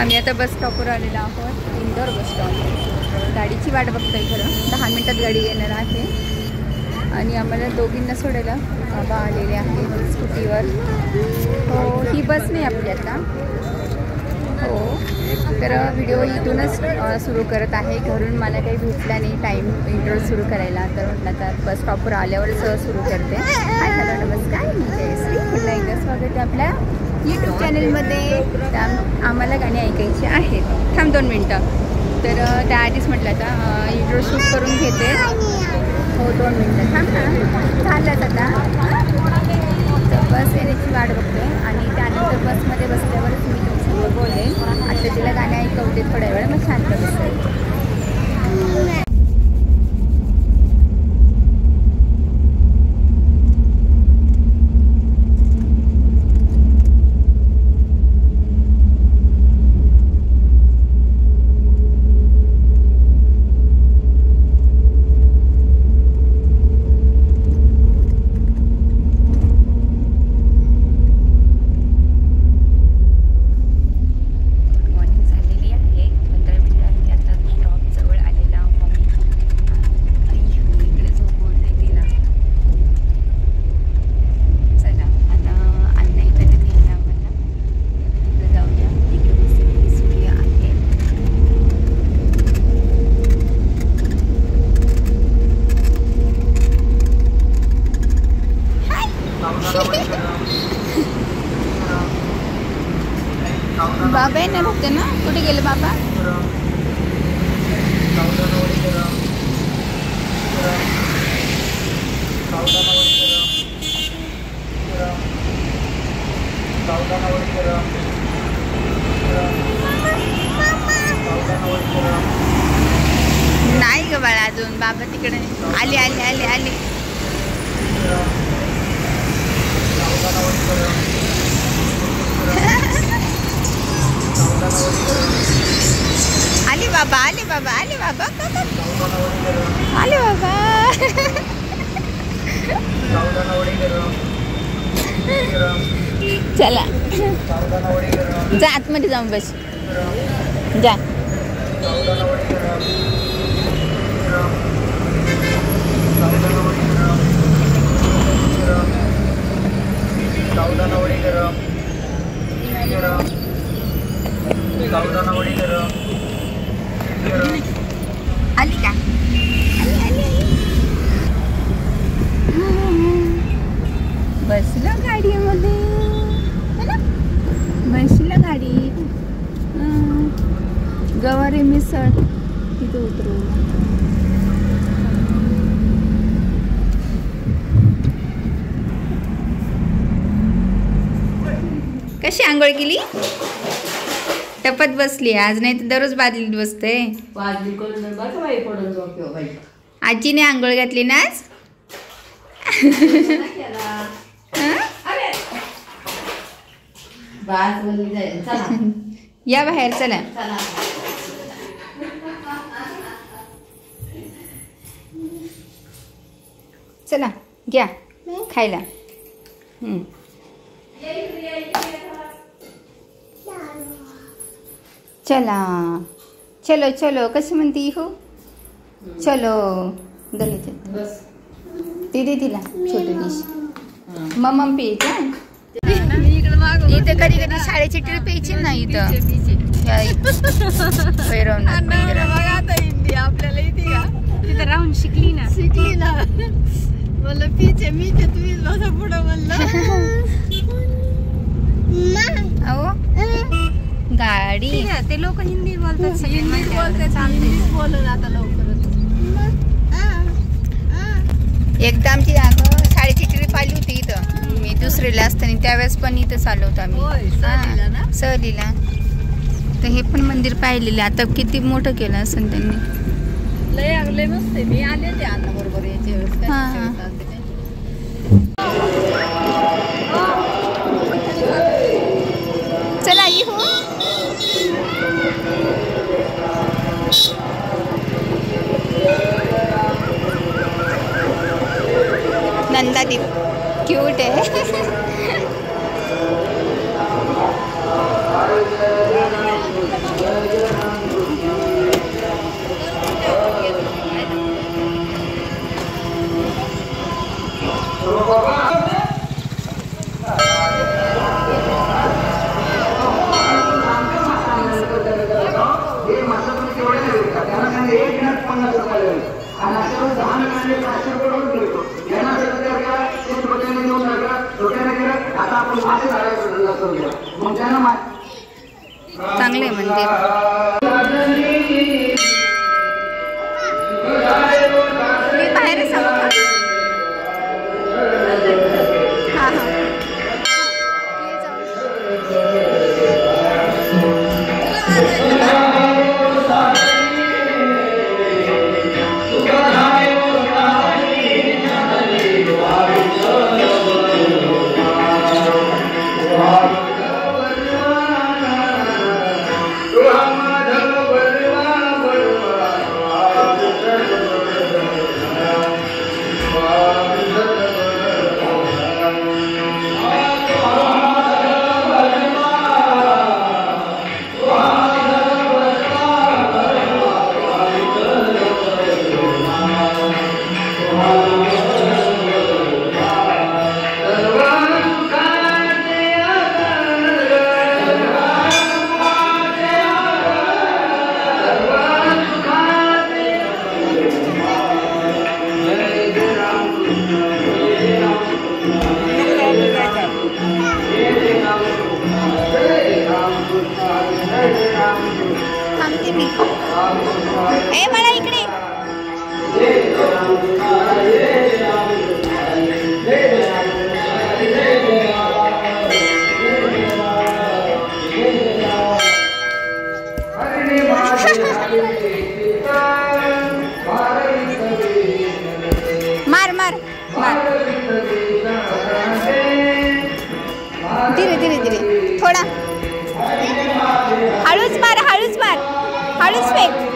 आम्ही आता बस स्टॉपवर आलेलो आहोत, इंदोर बस स्टॉप. गाडीची वाट बघतोय. खरं 10 मिनिटात गाडी येणार आहे आणि आम्हाला दोघींना सोडायला बाबा आलेले आहेत स्कूटीवर. हो, ही बस नाही आपली आता. हो, तर व्हिडिओ इथूनच सुरू करत आहे. घरून मला काही भेटला नाही टाईम इंट्रो सुरू करायला, तर म्हटलं तर बस स्टॉपवर आल्यावरच सुरू करते. हाय, हॅलो, नमस्कार, मी जयश्री. पुन्हा एकदा स्वागत आहे आपल्या यूट्यूब चॅनलमध्ये. आम्हाला गाणी ऐकायची आहेत. थांब 2 मिनटं. तर त्याआधीच म्हटलं आता इंट्रो शूट करून घेते. हो, 2 मिनटं थांब ना. झालंच आता. तर बस येण्याची वाट बघते आणि त्यानंतर बसमध्ये बसल्यावरच मी तुमच्यासमोर बोलेन. आता तिला गाणी ऐकवते थोड्या वेळ, मग शांत बसेल. बाबा येणार होते ना, कुठे गेले बाबा? नाही ग बाळा, अजून बाबा तिकडे. आले आले आले आले. आले बाबा, आले बाबा, आले बाबा, आले बाबा. चला, जा आतमध्ये जाऊन बस. जा. आली का? बसलं गाडीमध्ये, बसलं गाडीत. गवारी मिसळ तिथे उतरू. कशी आंघोळ केली? टपत बसली आज, नाही तर दररोज बादलीत बसते. आजीने आंघोळ घातली ना आज. या बाहेर, चला. चला घ्या खायला. चला, चलो चलो. कशी म्हणती हो? चलो. ते दे तिला छोटी डिश. मम्मा प्यायचं. इथं कधी कधी शाळेची ट्रिप यायची ना इथं आपल्याला इथे का तिथं राहून शिकली ना. मला पिचे मीचे तुम्ही बसा पुढं म्हणलं. गाडी ते लोक हिंदी बोलतात, हिंदीच बोलत आता लवकरच. एकदा आमची शाळेची ट्रिप आली होती इथं. मी दुसरीला असताना त्यावेळेस पण इथंच आलो होतो आम्ही सहलीला. तर हे पण मंदिर पाहिलेलं. आता किती मोठं केलं असेल त्यांनी. लय मस्त आहे. मी आले ते अण्णा बरोबर याच्या वेळेस हां, हां. चला येऊ. नंदादीप क्यूट आहे. चांगले मंदिर. मी बाहेर सांगू का? हां हां. थांबते मी. ए मला इकडे. मार मार मार. धीरे धीरे धीरे थोडा. हळूच मार, हळूच मार, हळूच फेक.